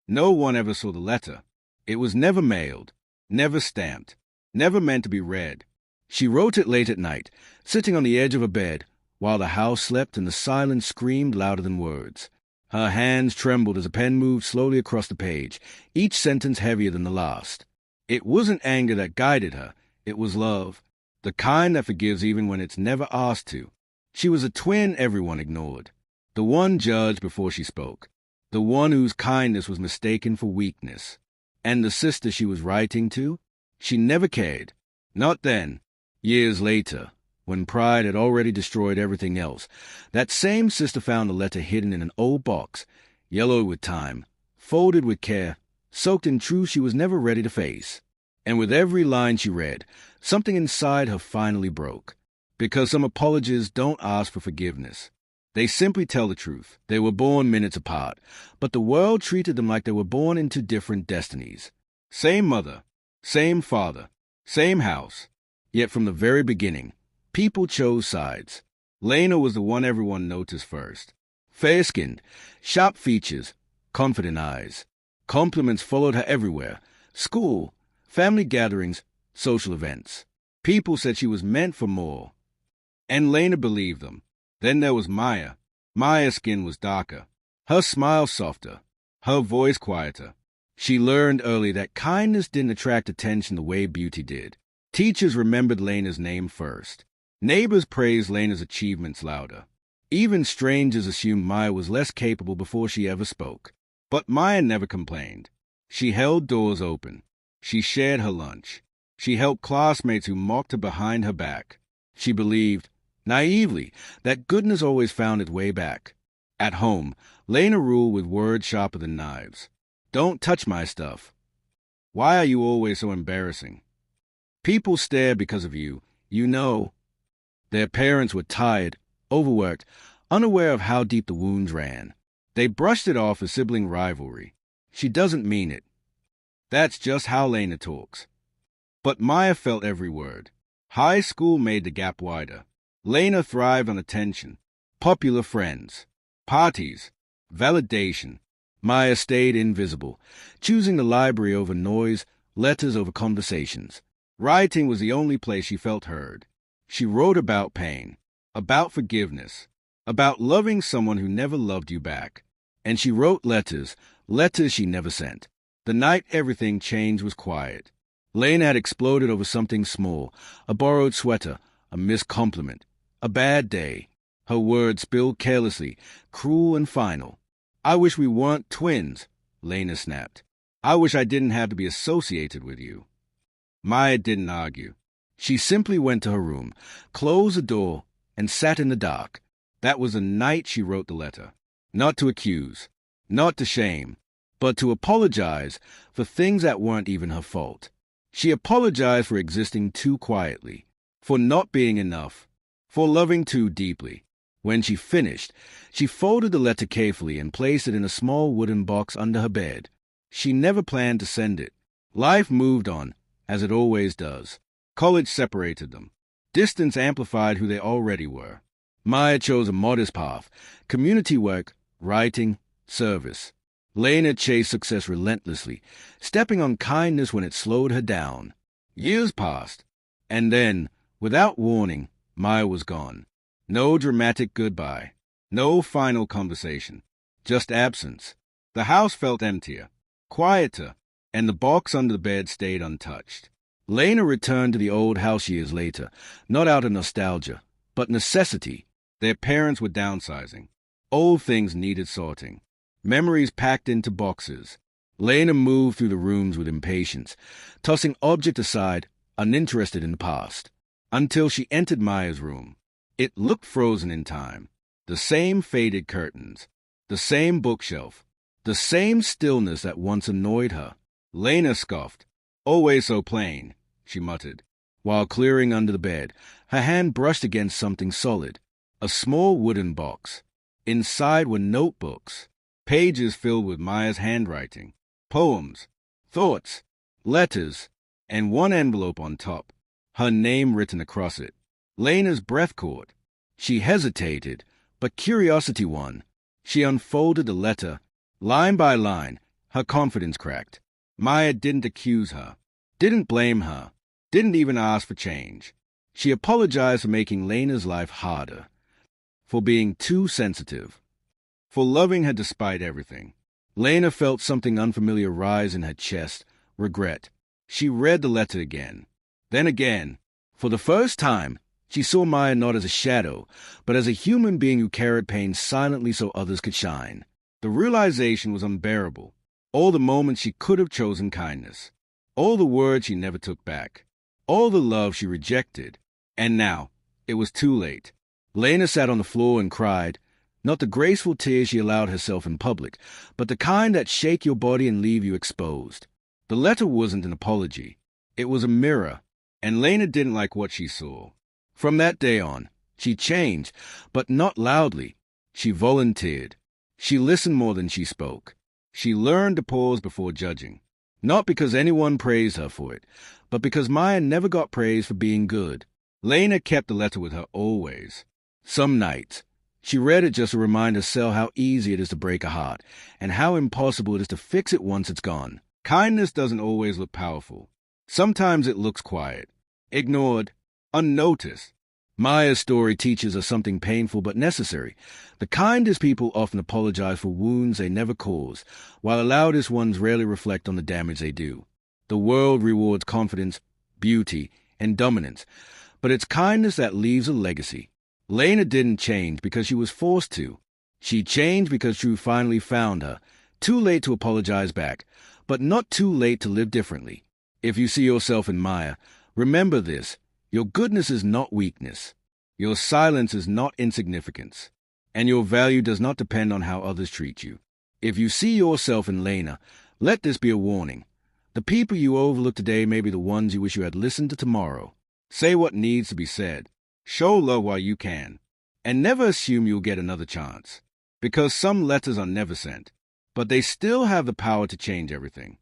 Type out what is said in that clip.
No one ever saw the letter. It was never mailed, never stamped, never meant to be read. She wrote it late at night, sitting on the edge of her bed, while the house slept and the silence screamed louder than words. Her hands trembled as a pen moved slowly across the page, each sentence heavier than the last. It wasn't anger that guided her, it was love, the kind that forgives even when it's never asked to. She was a twin everyone ignored, the one judged before she spoke, the one whose kindness was mistaken for weakness. And the sister she was writing to? She never cared. Not then. Years later, when pride had already destroyed everything else, that same sister found the letter hidden in an old box, yellowed with time, folded with care, soaked in truth she was never ready to face. And with every line she read, something inside her finally broke. Because some apologies don't ask for forgiveness. They simply tell the truth. They were born minutes apart, but the world treated them like they were born into different destinies. Same mother, same father, same house. Yet from the very beginning, people chose sides. Lena was the one everyone noticed first. Fair-skinned, sharp features, confident eyes. Compliments followed her everywhere. School, family gatherings, social events. People said she was meant for more. And Lena believed them. Then there was Maya. Maya's skin was darker, her smile softer, her voice quieter. She learned early that kindness didn't attract attention the way beauty did. Teachers remembered Lena's name first. Neighbors praised Lena's achievements louder. Even strangers assumed Maya was less capable before she ever spoke. But Maya never complained. She held doors open. She shared her lunch. She helped classmates who mocked her behind her back. She believed, naively, that goodness always found its way back. At home, Lena ruled with words sharper than knives. Don't touch my stuff. Why are you always so embarrassing? People stare because of you, you know. Their parents were tired, overworked, unaware of how deep the wounds ran. They brushed it off as sibling rivalry. She doesn't mean it. That's just how Lena talks. But Maya felt every word. High school made the gap wider. Lena thrived on attention, popular friends, parties, validation. Maya stayed invisible, choosing the library over noise, letters over conversations. Writing was the only place she felt heard. She wrote about pain, about forgiveness, about loving someone who never loved you back. And she wrote letters she never sent. The night everything changed was quiet. Lena had exploded over something small, a borrowed sweater, a missed compliment, a bad day. Her words spilled carelessly, cruel and final. I wish we weren't twins, Lena snapped. I wish I didn't have to be associated with you. Maya didn't argue. She simply went to her room, closed the door, and sat in the dark. That was the night she wrote the letter. Not to accuse, not to shame, but to apologize for things that weren't even her fault. She apologized for existing too quietly, for not being enough, for loving too deeply. When she finished, she folded the letter carefully and placed it in a small wooden box under her bed. She never planned to send it. Life moved on, as it always does. College separated them. Distance amplified who they already were. Maya chose a modest path, community work, writing, service. Lena chased success relentlessly, stepping on kindness when it slowed her down. Years passed, and then, without warning, Maya was gone. No dramatic goodbye, no final conversation, just absence. The house felt emptier, quieter, and the box under the bed stayed untouched. Lena returned to the old house years later, not out of nostalgia, but necessity. Their parents were downsizing. Old things needed sorting. Memories packed into boxes. Lena moved through the rooms with impatience, tossing object aside, uninterested in the past, until she entered Maya's room. It looked frozen in time. The same faded curtains, the same bookshelf, the same stillness that once annoyed her. Lena scoffed. Always so plain, she muttered. While clearing under the bed, her hand brushed against something solid, a small wooden box. Inside were notebooks, pages filled with Maya's handwriting, poems, thoughts, letters, and one envelope on top, her name written across it. Lena's breath caught. She hesitated, but curiosity won. She unfolded the letter, line by line, Her confidence cracked. Maya didn't accuse her, didn't blame her, didn't even ask for change. She apologized for making Lena's life harder, for being too sensitive, for loving her despite everything. Lena felt something unfamiliar rise in her chest, regret. She read the letter again. Then again. For the first time, she saw Maya not as a shadow, but as a human being who carried pain silently so others could shine. The realization was unbearable. All the moments she could have chosen kindness. All the words she never took back. All the love she rejected. And now, it was too late. Lena sat on the floor and cried, not the graceful tears she allowed herself in public, but the kind that shake your body and leave you exposed. The letter wasn't an apology. It was a mirror, and Lena didn't like what she saw. From that day on, she changed, but not loudly. She volunteered. She listened more than she spoke. She learned to pause before judging. Not because anyone praised her for it, but because Maya never got praise for being good. Lena kept the letter with her always. Some nights, she read it just to remind herself how easy it is to break a heart, and how impossible it is to fix it once it's gone. Kindness doesn't always look powerful. Sometimes it looks quiet, ignored, unnoticed. Maya's story teaches us something painful but necessary. The kindest people often apologize for wounds they never caused, while the loudest ones rarely reflect on the damage they do. The world rewards confidence, beauty, and dominance, but it's kindness that leaves a legacy. Lena didn't change because she was forced to. She changed because Drew finally found her. Too late to apologize back, but not too late to live differently. If you see yourself in Maya, remember this. Your goodness is not weakness. Your silence is not insignificance. And your value does not depend on how others treat you. If you see yourself in Lena, let this be a warning. The people you overlook today may be the ones you wish you had listened to tomorrow. Say what needs to be said. Show love while you can. And never assume you'll get another chance. Because some letters are never sent, but they still have the power to change everything.